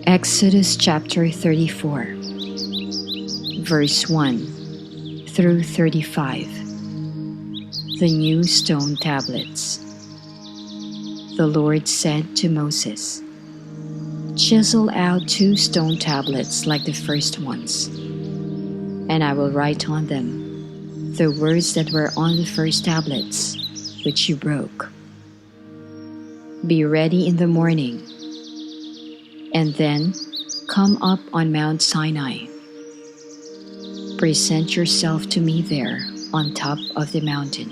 Exodus chapter 34, verse 1 through 35. The new stone tablets. The Lord said to Moses, "Chisel out 2 stone tablets like the first ones, and I will write on them the words that were on the first tablets, which you broke. Be ready in the morning, and then come up on Mount Sinai. Present yourself to me there on top of the mountain.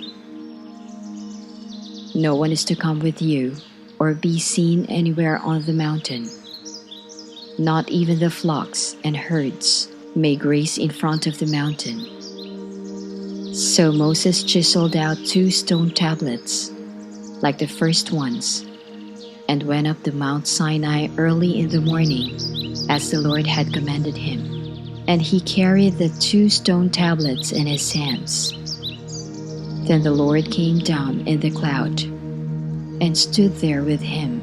No one is to come with you or be seen anywhere on the mountain. Not even the flocks and herds may graze in front of the mountain." So Moses chiseled out 2 stone tablets, like the first ones, and went up to Mount Sinai early in the morning, as the Lord had commanded him. And he carried the 2 stone tablets in his hands. Then the Lord came down in the cloud, and stood there with him,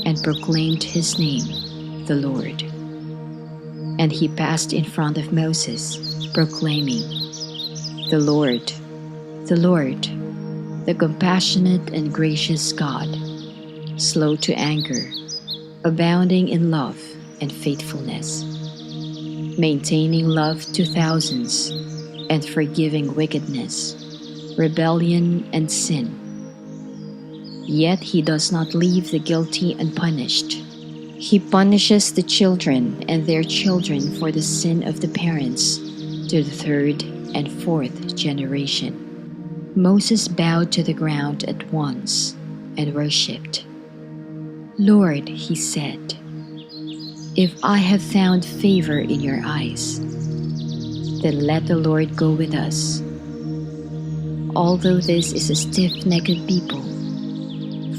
and proclaimed his name, the Lord. And he passed in front of Moses, proclaiming, the Lord, the compassionate and gracious God, slow to anger, abounding in love and faithfulness, maintaining love to thousands, and forgiving wickedness, rebellion, and sin. Yet he does not leave the guilty unpunished. He punishes the children and their children for the sin of the parents to the 3rd and 4th generation. Moses bowed to the ground at once and worshipped. "Lord," he said, "if I have found favor in your eyes, then let the Lord go with us. Although this is a stiff-necked people,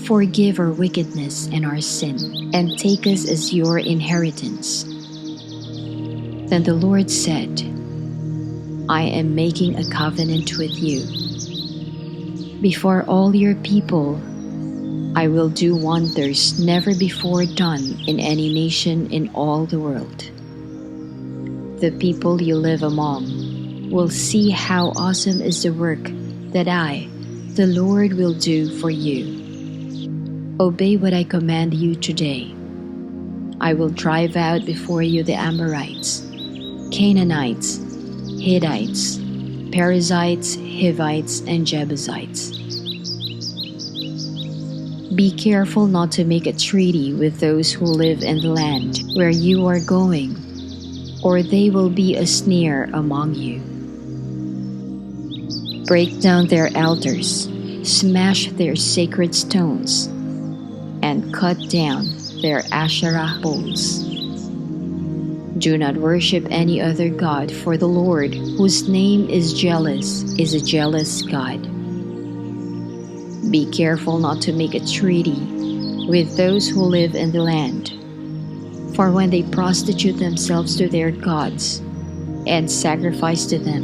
forgive our wickedness and our sin, and take us as your inheritance." Then the Lord said, "I am making a covenant with you. Before all your people, I will do wonders never before done in any nation in all the world. The people you live among will see how awesome is the work that I, the Lord, will do for you. Obey what I command you today. I will drive out before you the Amorites, Canaanites, Hittites, Perizzites, Hivites, and Jebusites. Be careful not to make a treaty with those who live in the land where you are going, or they will be a snare among you. Break down their altars, smash their sacred stones, and cut down their Asherah poles. Do not worship any other god, for the Lord, whose name is jealous, is a jealous God. Be careful not to make a treaty with those who live in the land, for when they prostitute themselves to their gods and sacrifice to them,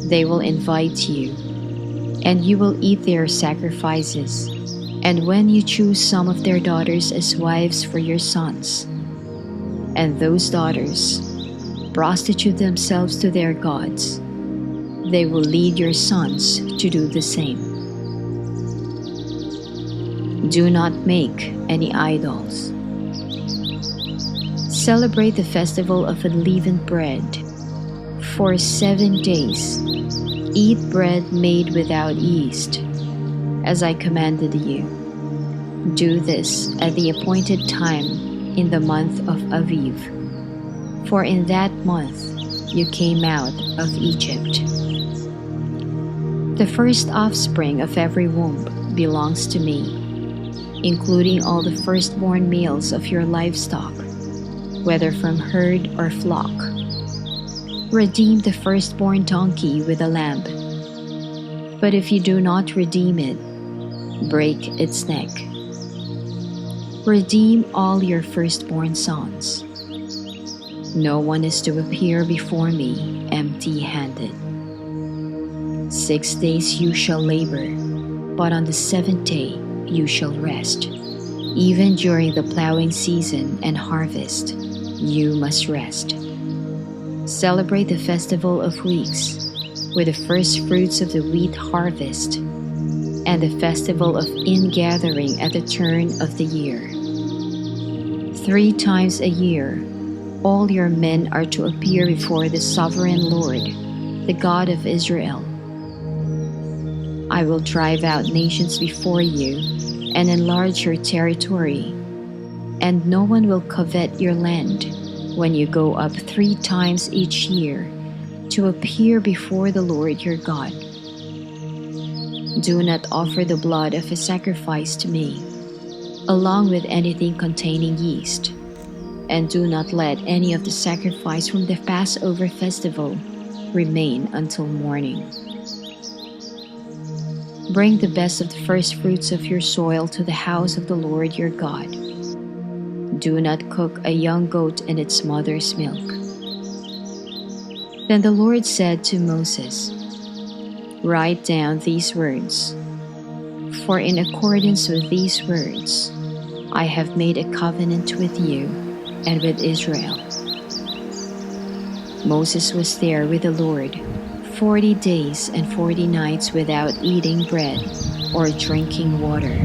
they will invite you, and you will eat their sacrifices. And when you choose some of their daughters as wives for your sons, and those daughters prostitute themselves to their gods, they will lead your sons to do the same. Do not make any idols. Celebrate the festival of unleavened bread. For 7 days, eat bread made without yeast, as I commanded you. Do this at the appointed time in the month of Aviv, for in that month you came out of Egypt. The first offspring of every womb belongs to me, including all the firstborn males of your livestock, whether from herd or flock. Redeem the firstborn donkey with a lamb, but if you do not redeem it, break its neck. Redeem all your firstborn sons. No one is to appear before me empty-handed. 6 days you shall labor, but on the 7th day you shall rest, Even during the plowing season and harvest, you must rest. Celebrate the festival of weeks with the first fruits of the wheat harvest and the festival of ingathering at the turn of the year. 3 times a year, all your men are to appear before the sovereign Lord, the God of Israel. I will drive out nations before you and enlarge your territory, and no one will covet your land when you go up 3 times each year to appear before the Lord your God. Do not offer the blood of a sacrifice to me, along with anything containing yeast, and do not let any of the sacrifice from the Passover festival remain until morning. Bring the best of the first fruits of your soil to the house of the Lord your God. Do not cook a young goat in its mother's milk. Then the Lord said to Moses, "Write down these words, for in accordance with these words, I have made a covenant with you and with Israel." Moses was there with the Lord 40 days and 40 nights without eating bread or drinking water.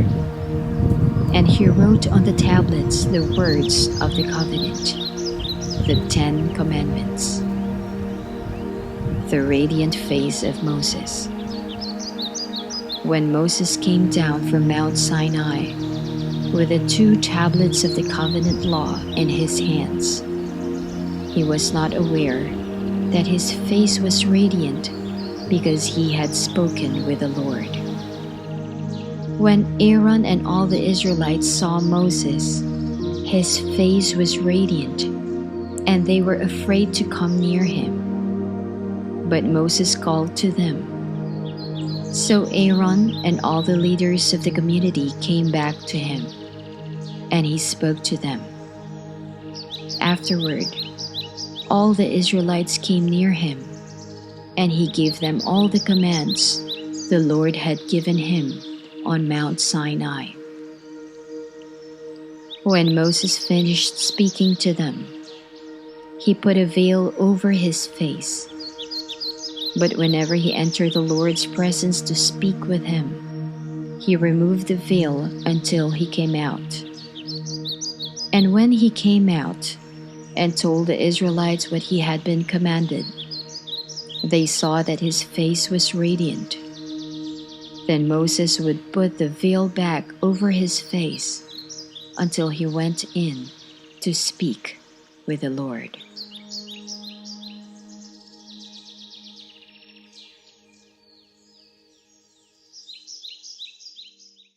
And he wrote on the tablets the words of the covenant, the 10 Commandments. The radiant face of Moses. When Moses came down from Mount Sinai with the 2 tablets of the covenant law in his hands, he was not aware that his face was radiant because he had spoken with the Lord. When Aaron and all the Israelites saw Moses, his face was radiant, and they were afraid to come near him. But Moses called to them. So Aaron and all the leaders of the community came back to him, and he spoke to them. Afterward, all the Israelites came near him, and he gave them all the commands the Lord had given him on Mount Sinai. When Moses finished speaking to them, he put a veil over his face. But whenever he entered the Lord's presence to speak with him, he removed the veil until he came out. And when he came out and told the Israelites what he had been commanded, they saw that his face was radiant. Then Moses would put the veil back over his face until he went in to speak with the Lord.